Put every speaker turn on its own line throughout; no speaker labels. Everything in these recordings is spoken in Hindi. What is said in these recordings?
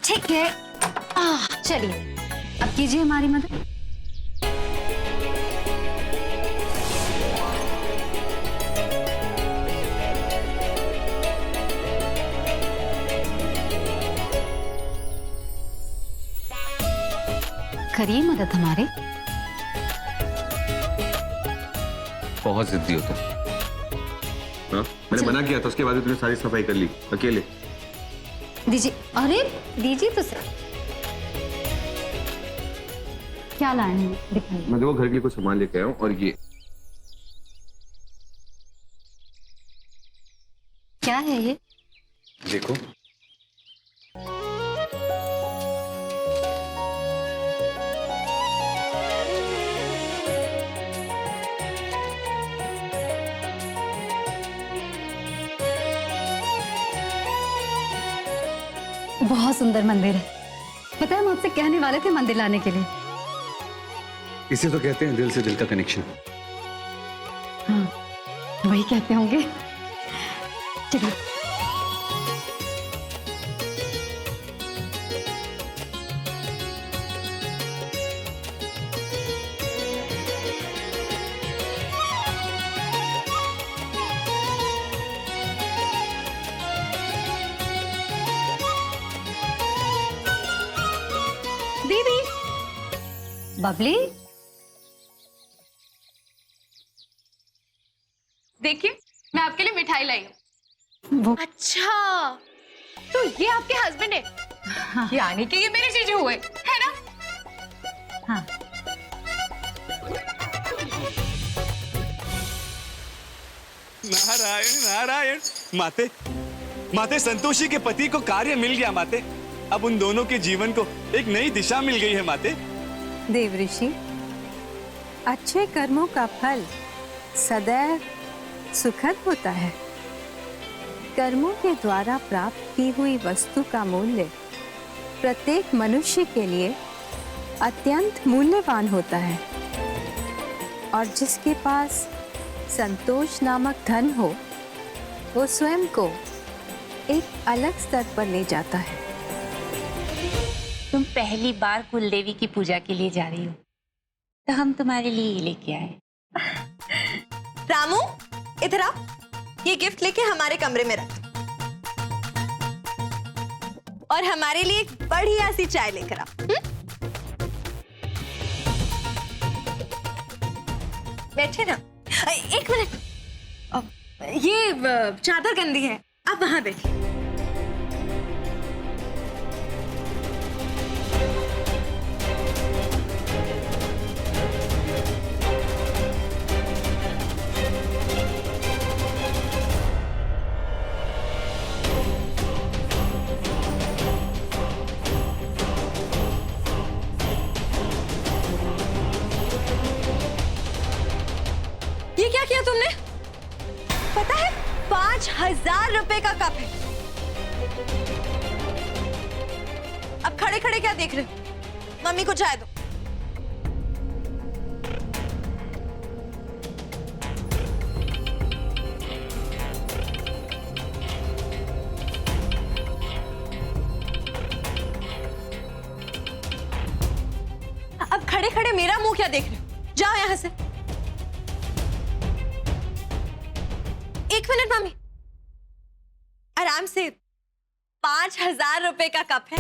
ठीक है। चलिए अब कीजिए हमारी मदद। करिए मदद हमारे।
बहुत जिद्दी हो तुम। हाँ? मैंने मना किया था, उसके बाद तुमने सारी सफाई कर ली अकेले।
दीजिए। अरे दीजिए तो सर। क्या लाए हैं दिखाइए।
मैं देखो घर के लिए कुछ सामान लेके आया हूँ। और ये
क्या है ये?
देखो।
बहुत सुंदर मंदिर है। पता है हम आपसे कहने वाले थे मंदिर लाने के लिए।
इसे तो कहते हैं दिल से दिल का कनेक्शन।
हाँ वही कहते होंगे। चलिए। दीदी। बबली।
देखिए मैं आपके लिए मिठाई लाई हूँ।
वो
अच्छा तो ये आपके हस्बैंड है?
हाँ।
यानी कि ये मेरे जीजू हुए है ना?
हाँ।
नारायण नारायण। माते माते संतोषी के पति को कार्य मिल गया माते। अब उन दोनों के जीवन को एक नई दिशा मिल गई है माते।
देवऋषि, अच्छे कर्मों का फल सदैव सुखद होता है। कर्मों के द्वारा प्राप्त की हुई वस्तु का मूल्य प्रत्येक मनुष्य के लिए अत्यंत मूल्यवान होता है और जिसके पास संतोष नामक धन हो वो स्वयं को एक अलग स्तर पर ले जाता है।
तुम पहली बार कुलदेवी की पूजा के लिए जा रही हो तो हम तुम्हारे लिए ये लेके आए।
रामू इधर आ, ये गिफ्ट लेके हमारे कमरे में रख और हमारे लिए एक बढ़िया सी चाय लेकर आ। बैठे ना। एक मिनट, ये चादर गंदी है, आप वहां बैठिए। ये क्या किया तुमने? पता है 5,000 रुपए का कप है। अब खड़े खड़े क्या देख रहे हो? मम्मी को चाय दो। अब खड़े खड़े मेरा मुंह क्या देख रहे हो? जाओ यहां से। एक मिनट मम्मी, आराम से। 5,000 रुपए का कप है।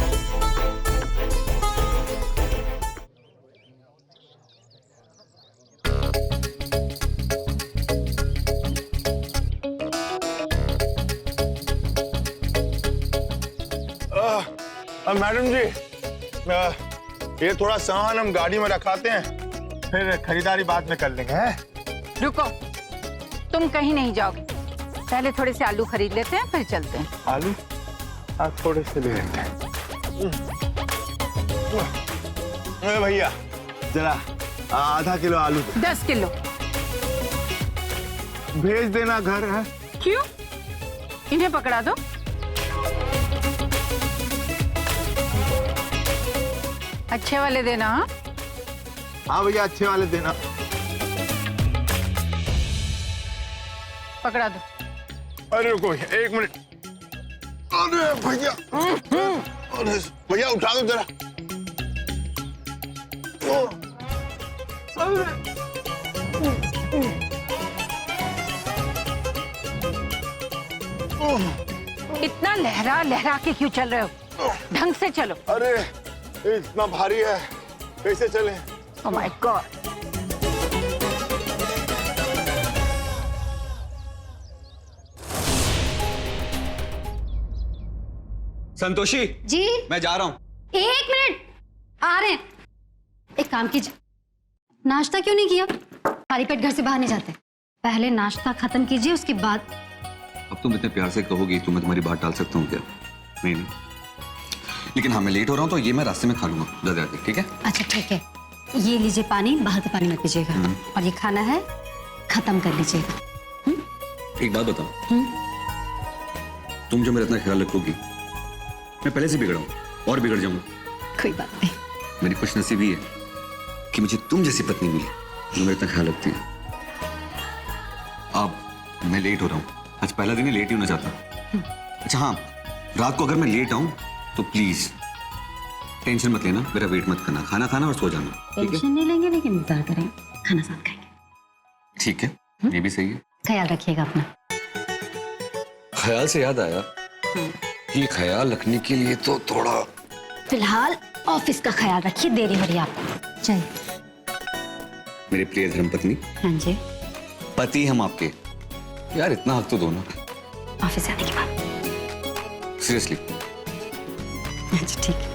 मैडम जी, ये थोड़ा सामान हम गाड़ी में रखाते हैं, फिर खरीदारी बाद में कर लेंगे। हैं?
रुको, तुम कहीं नहीं जाओगे। पहले थोड़े से आलू खरीद लेते हैं फिर चलते हैं।
आलू आप थोड़े से ले लेते हैं। भैया जरा आधा किलो आलू
10 किलो
भेज देना घर है।
क्यों? इन्हें पकड़ा दो। अच्छे वाले देना। हाँ
हाँ भैया, अच्छे वाले देना।
पकड़ा दो।
अरे रुको एक मिनट। अरे भैया, भैया उठा दो जरा।
इतना लहरा लहरा के क्यों चल रहे हो? ढंग से चलो।
अरे इतना भारी है, कैसे चले?
Oh my God.
Santoshi
ji
मैं जा रहा हूँ।
1 मिनट, आ रहे हैं। एक काम कीजिए, नाश्ता क्यों नहीं किया? खाली पेट घर से बाहर नहीं जाते। पहले नाश्ता खत्म कीजिए, उसके बाद।
अब तुम इतने प्यार से कहोगी तो मैं तुम्हारी बात टाल सकता हूँ क्या? नहीं नहीं, लेकिन हाँ मैं लेट हो रहा हूँ तो ये मैं रास्ते में खा लूंगा ज्यादा आके, ठीक है?
अच्छा ठीक है, ये लीजिए पानी, बाहर का पानी मत पीजिएगा। और ये खाना है, खत्म कर लीजिएगा।
एक बात बताओ, तुम जो मेरा इतना ख्याल रखोगी, मैं पहले से बिगड़ा हूँ और बिगड़ जाऊंगा।
कोई बात नहीं।
मेरी खुशनसीबी है कि मुझे तुम जैसी पत्नी मिली जो मेरा इतना ख्याल रखती है। अब मैं लेट हो रहा हूँ, आज पहला दिन ही लेट ही होना चाहता। अच्छा हाँ, रात को अगर मैं लेट आऊँ तो प्लीज टेंशन मत लेना, मेरा वेट मत करना, खाना खाना और सो जाना, ठीक है?
टेंशन नहीं लेंगे, लेकिन इंतजार करेंगे, खाना साथ खाएंगे।
ठीक है, ये भी सही है।
ख्याल रखिएगा अपना।
ख्याल से याद आया कि ख्याल रखने के लिए तो थोड़ा
फिलहाल ऑफिस का ख्याल रखिए, देरी हो रही है आपको। चलिए।
मेरी प्रिय धर्मपत्नी।
हाँ जी।
पति हम आपके, यार इतना हक तो दो ना।
ऑफिस आने के बाद।
सीरियसली।
अच्छा ठीक है।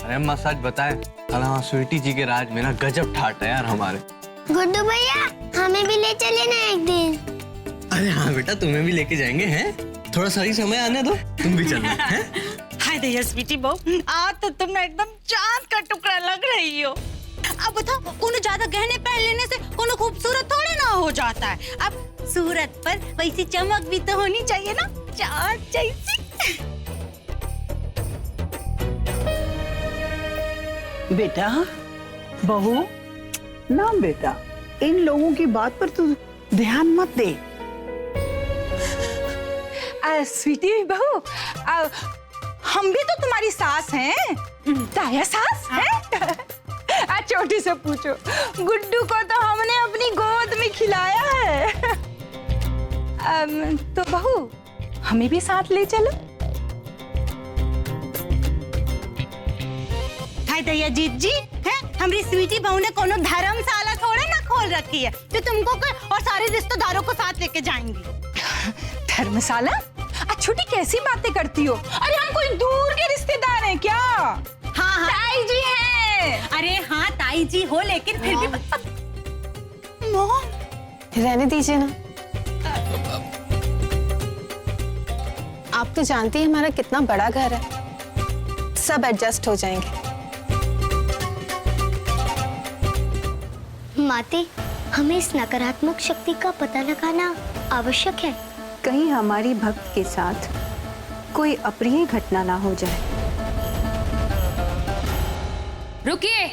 अरे अम्मा सच बताए, कल हाँ स्वीटी जी के राज में ना गजब ठाट है यार हमारे।
गुड्डू भैया हमें भी ले चले ना एक दिन।
अरे हाँ बेटा, तुम्हें भी लेके जाएंगे हैं। थोड़ा सही समय आने दो, तुम भी चलना हैं।
हाय दया स्वीटी बहू, आज तो तुम एकदम चांद का टुकड़ा लग रही हो। अब बताओ, कोनो ज्यादा गहने पहन लेने से कोनो खूबसूरत थोड़ी ना हो जाता है। अब सूरत पर वैसी चमक भी तो होनी चाहिए ना, चांद जैसी।
बेटा, बहू, ना बेटा, इन लोगों की बात पर तू ध्यान मत दे।
स्वीटी बहू, हम भी तो तुम्हारी सास हैं, ताया सास हैं। छोटी से पूछो, गुड्डू को तो हमने अपनी गोद में खिलाया है। तो बहू, हमें भी साथ ले चलो। हाय दया जीत जी, हैं? हमारी स्वीटी बहू ने कोनो धर्मशाला थोड़े ना खोल रखी है तो तुमको और सारे रिश्तेदारों को साथ लेके जाएंगी। धर्मशाला? छोटी कैसी बातें करती हो? अरे हम कोई दूर के रिश्तेदार हैं क्या? हाँ ताई जी हैं। अरे हाँ ताई जी हो, लेकिन फिर भी
रहने दीजिए ना। आप तो जानती हैं हमारा कितना बड़ा घर है, सब एडजस्ट हो जाएंगे।
माते, हमें इस नकारात्मक शक्ति का पता लगाना आवश्यक है।
कहीं हमारी भक्त के साथ कोई अप्रिय घटना ना हो जाए।
रुकिए।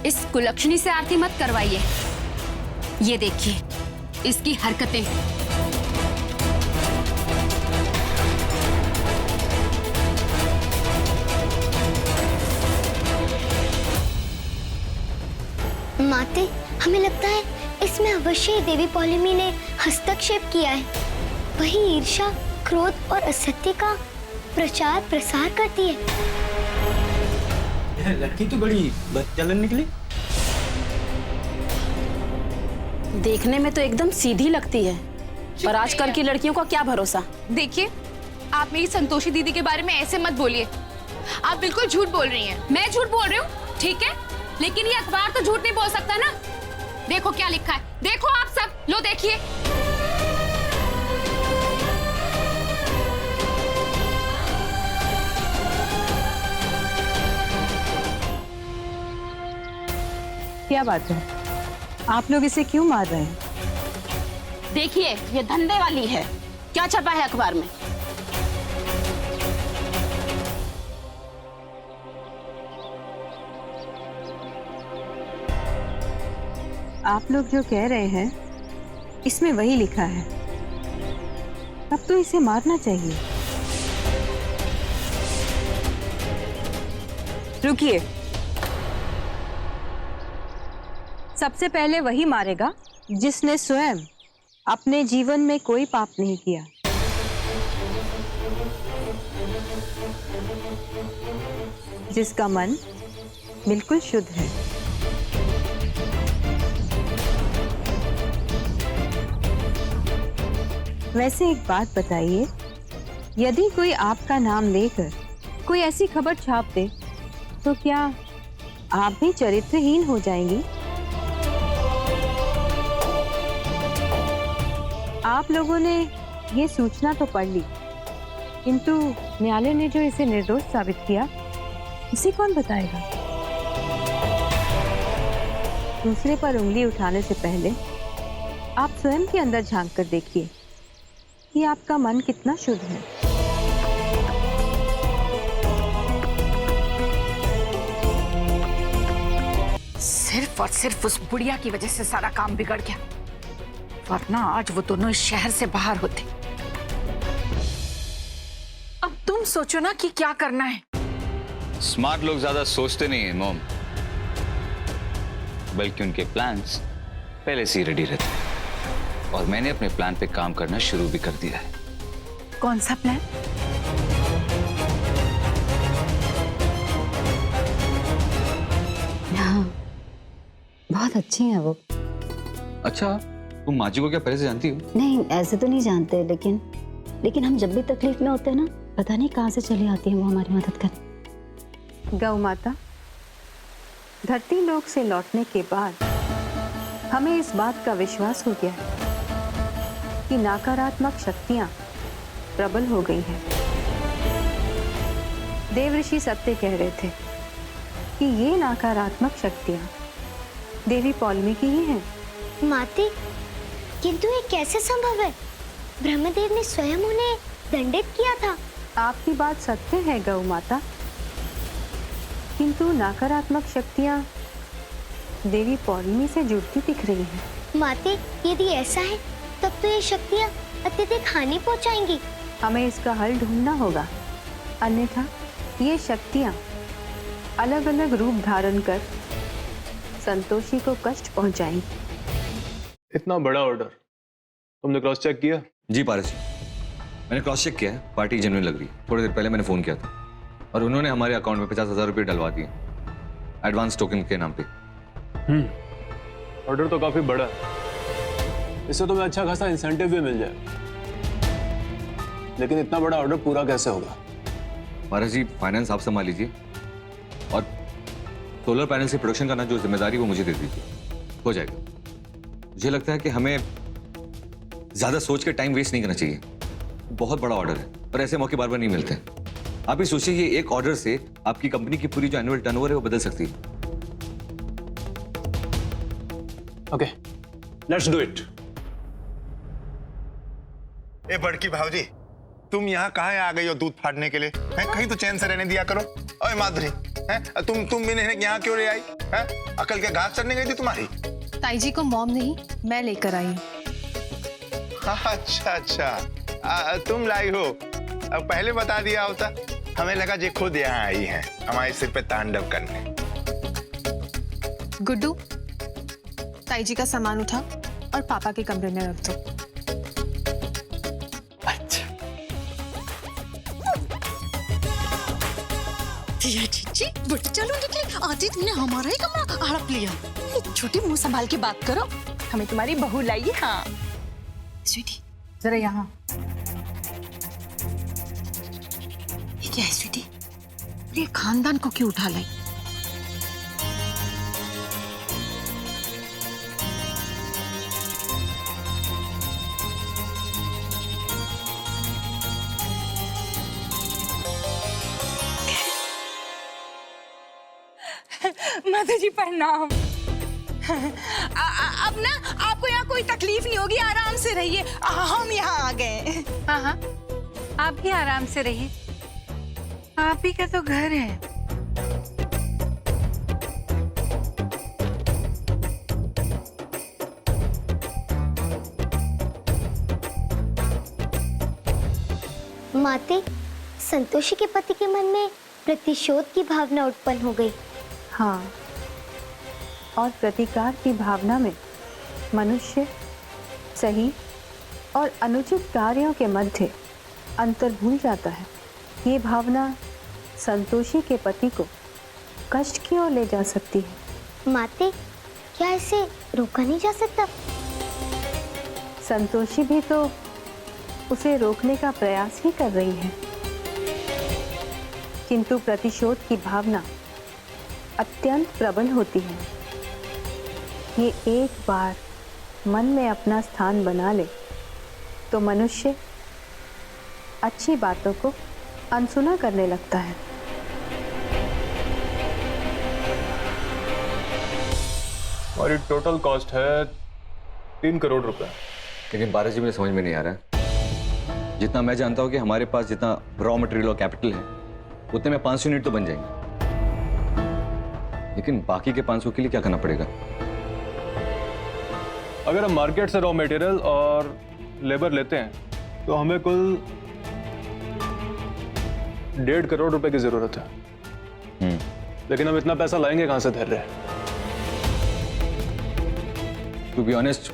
इस कुलक्षणी से आरती मत करवाइए। ये देखिए इसकी हरकतें।
माते, हमें लगता है इसमें अवश्य देवी पौलमी ने हस्तक्षेप किया है। वही ईर्ष्या, क्रोध और असत्य का प्रचार प्रसार करती है।
लड़की तो बड़ी बदचलन निकली।
देखने में तो एकदम सीधी लगती है, पर आजकल की लड़कियों का क्या भरोसा।
देखिए, आप मेरी संतोषी दीदी के बारे में ऐसे मत बोलिए। आप बिल्कुल झूठ बोल रही हैं। मैं झूठ बोल रही हूँ, ठीक है, लेकिन ये अखबार तो झूठ नहीं बोल सकता ना। देखो क्या लिखा है, देखो आप सब, लो देखिए।
क्या बात है, आप लोग इसे क्यों मार रहे हैं?
देखिए, ये धंधे वाली है। क्या छपा है अखबार में?
आप लोग जो कह रहे हैं इसमें वही लिखा है। अब तो इसे मारना चाहिए। रुकिए, सबसे पहले वही मारेगा जिसने स्वयं अपने जीवन में कोई पाप नहीं किया। जिसका मन बिल्कुल शुद्ध है। वैसे एक बात बताइए, यदि कोई आपका नाम लेकर कोई ऐसी खबर छाप दे तो क्या आप भी चरित्रहीन हो जाएंगी? आप लोगों ने ये सूचना तो पढ़ ली, किंतु न्यायालय ने जो इसे निर्दोष साबित किया, इसे कौन बताएगा? दूसरे पर उंगली उठाने से पहले आप स्वयं के अंदर झांक कर देखिए कि आपका मन कितना शुद्ध है।
सिर्फ और सिर्फ उस बुढ़िया की वजह से सारा काम बिगड़ गया, वरना आज वो दोनों इस शहर से बाहर होते। अब तुम सोचो ना कि क्या करना है।
स्मार्ट लोग ज्यादा सोचते नहीं है मॉम, बल्कि उनके प्लान्स पहले से ही रेडी रहते हैं। और मैंने अपने प्लान पे काम करना शुरू भी कर दिया है।
कौन सा प्लान?
हाँ, बहुत अच्छी है वो।
अच्छा, तुम माँ जी को क्या पहले से जानती हो?
नहीं, ऐसे तो नहीं जानते, लेकिन हम जब भी तकलीफ में होते हैं ना, पता नहीं कहाँ से चली आती है वो हमारी मदद करने।
गौ माता, धरती लोक से लौटने के बाद हमें इस बात का विश्वास हो गया है कि नकारात्मक शक्तियां प्रबल हो गई हैं। देव ऋषि सत्य कह रहे थे कि ये नकारात्मक शक्तियां देवी पौलमी की ही हैं।
माते, किंतु ये कैसे संभव है? ब्रह्मदेव ने स्वयं उन्हें दंडित किया था।
आपकी बात सत्य है गौ माता, किंतु नकारात्मक शक्तियां देवी पौलमी से जुड़ती दिख रही हैं।
माते, यदि ऐसा है तब तो ये शक्तियां अत्यधिक हानि पहुंचाएंगी।
हमें इसका हल ढूंढना होगा, अन्यथा ये शक्तियां अलग अलग रूप धारण कर संतोषी को कष्ट पहुंचाएंगी।
इतना बड़ा ऑर्डर तुमने क्रॉस चेक किया?
जी पारस जी, मैंने क्रॉस चेक किया है, पार्टी जेन्युइन लग रही है। थोड़ी देर पहले मैंने फोन किया था और उन्होंने हमारे अकाउंट में 50,000 रुपये डलवा दिए एडवांस टोकन के नाम पे।
ऑर्डर तो काफी बड़ा है, इससे तुम्हें अच्छा खासा इंसेंटिव भी मिल जाए, लेकिन इतना बड़ा ऑर्डर पूरा कैसे होगा?
पारस जी, फाइनेंस आप संभाल लीजिए और सोलर पैनल से प्रोडक्शन करना जो जिम्मेदारी वो मुझे दे दीजिए, हो जाएगा। मुझे लगता है कि हमें ज्यादा सोच के टाइम वेस्ट नहीं करना चाहिए। बहुत बड़ा ऑर्डर है और ऐसे मौके बार बार नहीं मिलते। आप ही सोचिए, ये एक ऑर्डर से आपकी कंपनी की पूरी जो एनुअल टर्नओवर है वो बदल सकती है।
Okay, let's do it.
ए बड़की भाऊजी, तुम यहाँ कहाँ आ गई हो दूध फाड़ने के लिए? हैं, कहीं तो चैन से रहने दिया करो। ओए माधुरी, हैं, तुम भी नहीं यहाँ क्यों ले आई? हैं, अकल के घास चढ़ने गई थी तुम्हारी?
ताई जी को मॉम नहीं, मैं लेकर आई हूँ।
अच्छा, तुम लाई हो। अब पहले बता दिया होता, हमें लगा जे खुद यहाँ आई हैं हमारे सिर पे तांडव करने।
गुड्डू, ताई जी का सामान उठा और पापा के कमरे में रख दो।
किया चीची, बेटा चलो निकले। आती तुमने हमारा ही कमरा हड़प लिया। छोटी मुंह संभाल के बात करो, हमें तुम्हारी बहू लाई। हाँ स्वीटी जरा यहाँ। ये क्या है स्वीटी? ये खानदान को क्यों उठा लाई? माता जी प्रणाम। अब ना आपको यहाँ कोई तकलीफ नहीं होगी, आराम से रहिए। हम यहाँ आ गए।
हाँ हाँ, आप भी आराम से रहिए, आप ही का तो घर है।
माते, संतोषी के पति के मन में प्रतिशोध की भावना उत्पन्न हो गई।
हाँ, और प्रतिकार की भावना में मनुष्य सही और अनुचित कार्यों के मध्य अंतर भूल जाता है। ये भावना संतोषी के पति को कष्ट की ओर ले जा सकती है।
माते, क्या इसे रोका नहीं जा सकता?
संतोषी भी तो उसे रोकने का प्रयास ही कर रही है, किंतु प्रतिशोध की भावना अत्यंत प्रबल होती है। ये एक बार मन में अपना स्थान बना ले तो मनुष्य अच्छी बातों को अनसुना करने लगता है।
हमारी टोटल कॉस्ट है 3 करोड़ रुपए।
लेकिन बारह जी, मुझे समझ में नहीं आ रहा है। जितना मैं जानता हूँ कि हमारे पास जितना रॉ मटेरियल और कैपिटल है उतने में 500 यूनिट तो बन जाएंगे, लेकिन बाकी के 500 के लिए क्या करना पड़ेगा?
अगर हम मार्केट से रॉ मटेरियल और लेबर लेते हैं तो हमें कुल 1.5 करोड़ रुपए की जरूरत है। लेकिन हम इतना पैसा लाएंगे कहां से धैर्य?
टू बी ऑनेस्ट,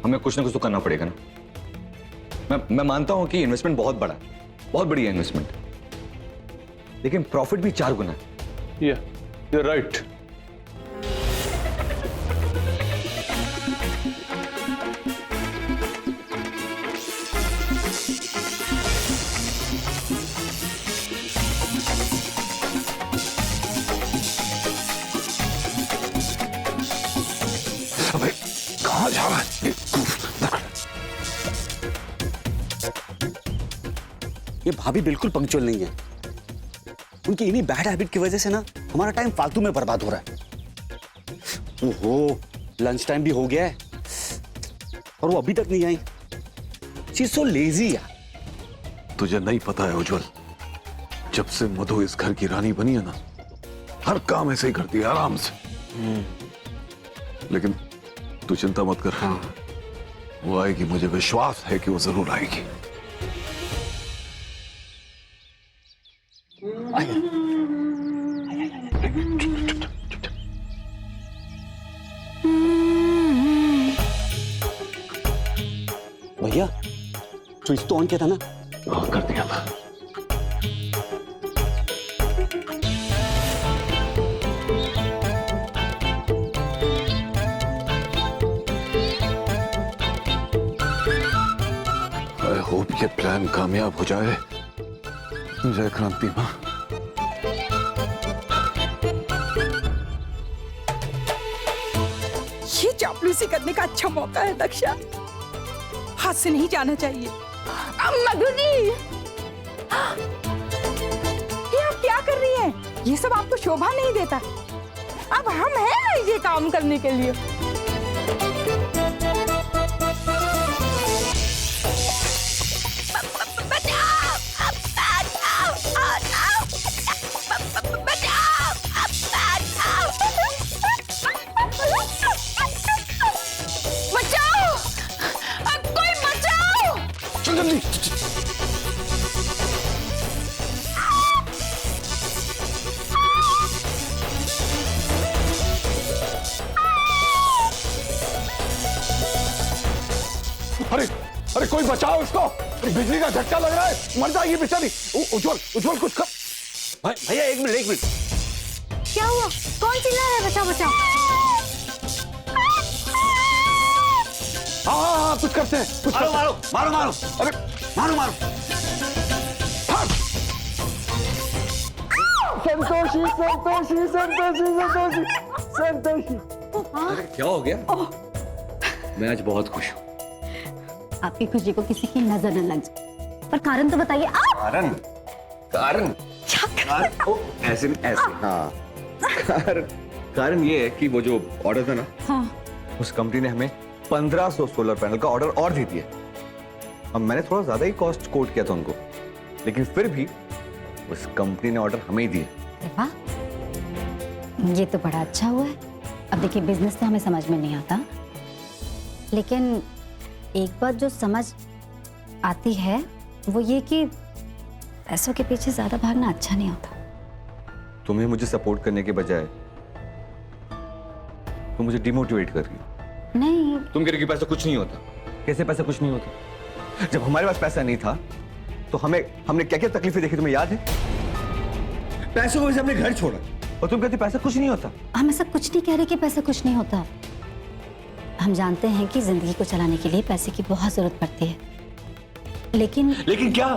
हमें कुछ ना कुछ तो करना पड़ेगा ना। मैं मानता हूं कि इन्वेस्टमेंट बहुत बड़ा, बहुत बड़ी है इन्वेस्टमेंट, लेकिन प्रॉफिट भी 4 गुना है।
You're right.
अबे कहाँ जा रहा है?
ये भाभी बिल्कुल पंक्चुअल नहीं है। उनकी इन्हीं बैड हैबिट की वजह से ना हमारा टाइम फालतू में बर्बाद हो रहा है। ओहो, लंच टाइम भी हो गया है और वो अभी तक नहीं आई। शी इज सो लेजी यार।
तुझे नहीं पता है उज्जवल, जब से मधु इस घर की रानी बनी है ना, हर काम ऐसे ही करती है, आराम से। लेकिन तू चिंता मत कर, वो आएगी, मुझे विश्वास है कि वो जरूर आएगी।
भैया, स्विच तो ऑन किया था ना?
हाँ, कर दिया था। आई होप ये प्लान कामयाब हो जाए। जय क्रांति माँ।
ये चापलूसी करने का अच्छा मौका है दक्षा, हाथ से नहीं जाना चाहिए। मधु जी, ये आप क्या कर रही हैं? ये सब आपको शोभा नहीं देता। अब हम हैं ना ये काम करने के लिए।
अरे अरे कोई बचाओ इसको, बिजली का झटका लग रहा है, मर जाएगी बेचारी। उज्जवल, उज्जवल कुछ कर।
भैया एक मिनट एक मिनट।
क्या हुआ? कौन चिल्ला रहा है? बचाओ बचाओ।
हाँ कुछ करते हैं, कुछ
मारो मारो मारो मारो, अरे मारो मारो।
संतोषी संतोषी संतोषी संतोषी संतोषी।
क्या हो गया? मैं आज बहुत खुश हूँ।
आपकी खुशी को किसी की नजर न लग जाए, पर कारण तो बताइए आप।
कारण कारण ओ, ऐसे नहीं ऐसे, हाँ। कारण ये है कि वो जो ऑर्डर था ना,
हाँ।
उस कंपनी ने हमें 1500 सोलर पैनल का ऑर्डर और दे दिया। अब मैंने थोड़ा ज्यादा ही कॉस्ट कोट किया था उनको, लेकिन फिर भी उस कंपनी ने ऑर्डर हमें ही दिया।
अरे वाह, ये तो बड़ा अच्छा हुआ है। अब देखिए, बिजनेस तो हमें समझ में नहीं आता, लेकिन एक बात जो समझ आती है वो ये कि पैसों के पीछे ज्यादा भागना अच्छा नहीं होता।
तुम्हें मुझे सपोर्ट करने के बजाय तुम मुझे डिमोटिवेट कर रही हो।
नहीं,
तुम कह रही हो कि पैसा कुछ नहीं होता। कैसे पैसा कुछ नहीं होता? जब हमारे पास पैसा नहीं था तो हमने क्या क्या तकलीफें देखी, तुम्हें याद है? पैसों की वजह से हमने घर छोड़ा और तुम कहती पैसा कुछ नहीं होता।
हम ऐसा कुछ नहीं कह रहे कि पैसा कुछ नहीं होता। हम जानते हैं कि जिंदगी को चलाने के लिए पैसे की बहुत जरूरत पड़ती है, लेकिन
क्या?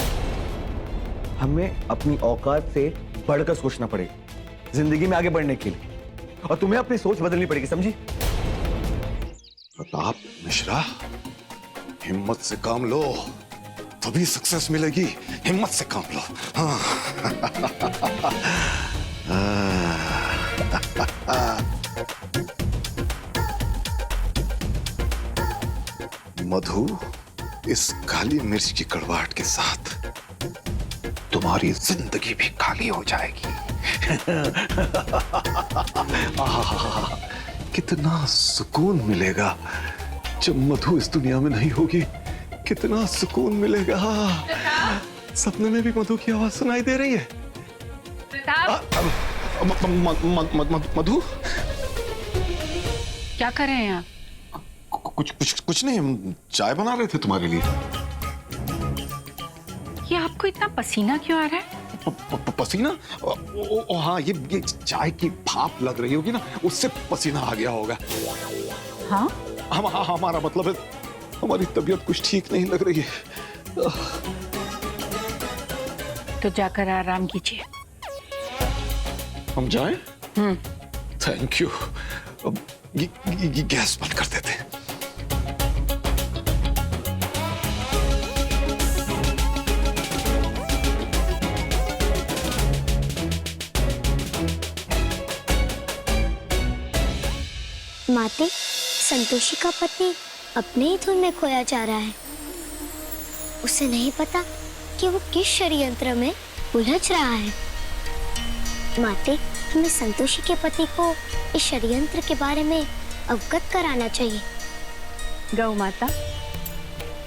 हमें अपनी औकात से बढ़कर सोचना पड़ेगा जिंदगी में आगे बढ़ने के लिए, और तुम्हें अपनी सोच बदलनी पड़ेगी, समझी?
प्रताप मिश्रा, हिम्मत से काम लो, तभी सक्सेस मिलेगी। हिम्मत से काम लो। हाँ। मधु, इस काली मिर्च की कड़वाहट के साथ तुम्हारी जिंदगी भी खाली हो जाएगी। कितना सुकून मिलेगा जब मधु इस दुनिया में नहीं होगी। कितना सुकून मिलेगा। सपने में भी मधु की आवाज सुनाई दे रही है। मधु,
क्या कर रहे हैं आप?
कुछ नहीं, हम चाय बना रहे थे तुम्हारे लिए।
ये आपको इतना पसीना क्यों आ रहा है?
पसीना? हाँ, ये चाय की भाप लग रही होगी ना, उससे पसीना आ गया होगा।
हाँ?
हमारा मतलब है, हमारी तबीयत कुछ ठीक नहीं लग रही है।
तो जाकर आराम कीजिए।
हम जाएं? Thank you. अब ये गैस बंद कर देते हैं।
माते, संतोषी का पति अपने ही धुन में खोया जा रहा है। उसे नहीं पता कि वो किस षड्यंत्र में उलझ रहा है। माते, हमें संतोषी के पति को इस षड्यंत्र के बारे में अवगत कराना चाहिए।
गौ माता,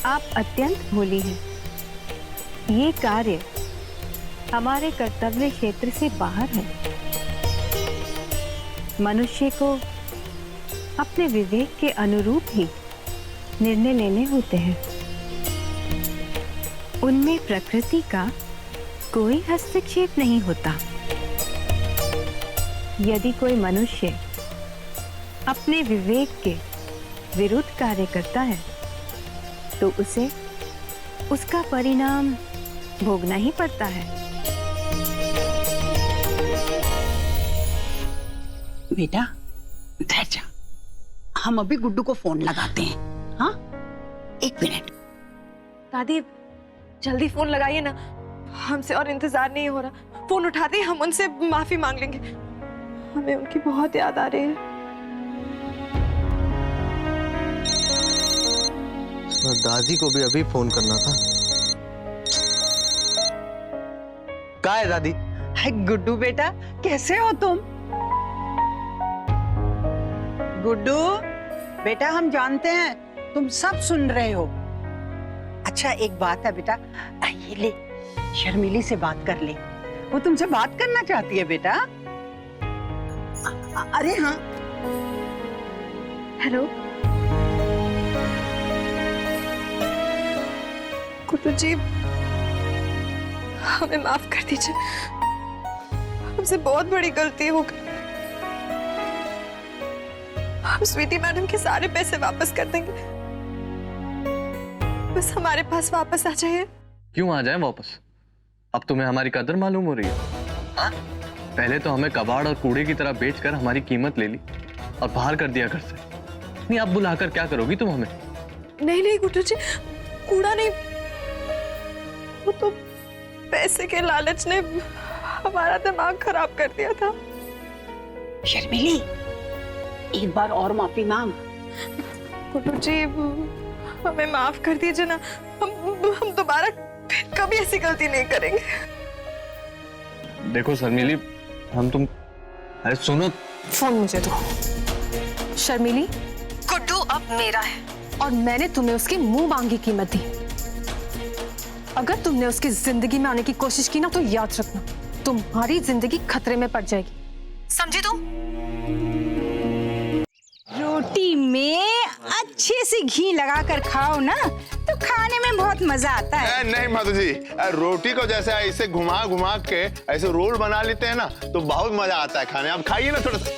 आप अत्यंत भोली हैं। ये कार्य हमारे कर्तव्य क्षेत्र से बाहर है। मनुष्य को अपने विवेक के अनुरूप ही निर्णय लेने होते हैं। उनमें प्रकृति का कोई हस्तक्षेप नहीं होता। यदि कोई मनुष्य अपने विवेक के विरुद्ध कार्य करता है तो उसे उसका परिणाम भोगना ही पड़ता है।
बेटा, ठहर जा, हम अभी गुड्डू को फोन लगाते हैं। हाँ, 1 मिनट।
दादी, जल्दी फोन लगाइए ना, हमसे और इंतजार नहीं हो रहा। फोन उठाते ही हम उनसे माफी मांग लेंगे। हमें उनकी बहुत याद आ रही है।
दादी को भी अभी फोन करना था। क्या है दादी?
हाय गुड्डू बेटा, कैसे हो तुम? गुड्डू बेटा, हम जानते हैं तुम सब सुन रहे हो। अच्छा, एक बात है बेटा, ये ले, शर्मिली से बात कर ले, वो तुमसे बात करना चाहती है बेटा। अरे हाँ,
हेलो गुड्डू जी, हमें माफ कर दीजिए। हमसे बहुत बड़ी गलती हो गई। हम स्वीटी मैडम के सारे पैसे वापस कर देंगे, बस हमारे पास वापस आ जाइए।
क्यों आ जाए वापस? अब तुम्हें हमारी कदर मालूम हो रही है? हाँ? पहले तो हमें कबाड़ और कूड़े की तरह बेचकर हमारी कीमत ले ली और बाहर कर दिया घर से। नहीं, अब बुलाकर क्या करोगी तुम हमें?
नहीं नहीं गुड्डू जी, कूड़ा नहीं, वो तो पैसे के लालच ने हमारा दिमाग खराब कर दिया था।
शर्मिली, एक बार और माफी मांग।
गुड्डू जी हमें माफ कर दीजिए ना, हम दोबारा कभी ऐसी गलती नहीं करेंगे।
देखो शर्मिली, अरे सुनो।
फोन मुझे दो। शर्मिली, गुड्डू अब मेरा है और मैंने तुम्हें उसकी मुंह मांगी कीमत दी। अगर तुमने उसकी जिंदगी में आने की कोशिश की ना तो याद रखना, तुम्हारी जिंदगी खतरे में पड़ जाएगी, समझी तुम?
रोटी में अच्छे से घी लगाकर खाओ ना तो खाने में बहुत मजा आता है।
नहीं माधु जी, रोटी को जैसे ऐसे घुमा घुमा के ऐसे रोल बना लेते हैं ना तो बहुत मजा आता है खाने। आप खाइए ना थोड़ा सा।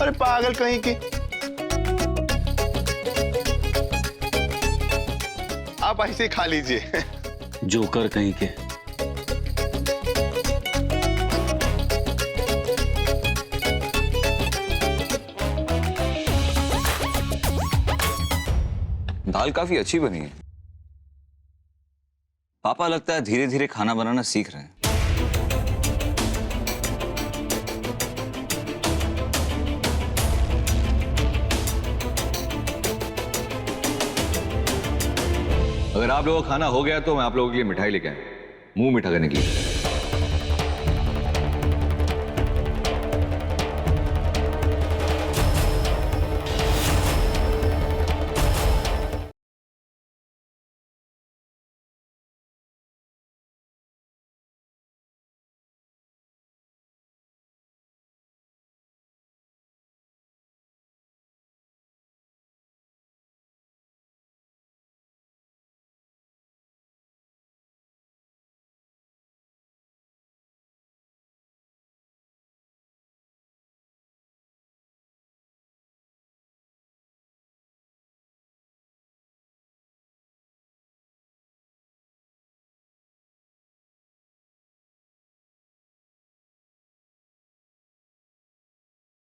अरे पागल कहीं की, आप ऐसे खा लीजिए।
जोकर कहीं के।
दाल काफी अच्छी बनी है। पापा लगता है धीरे धीरे खाना बनाना सीख रहे हैं। अगर आप लोगों का खाना हो गया तो मैं आप लोगों के लिए मिठाई लेके आया, मुंह मीठा करने के लिए।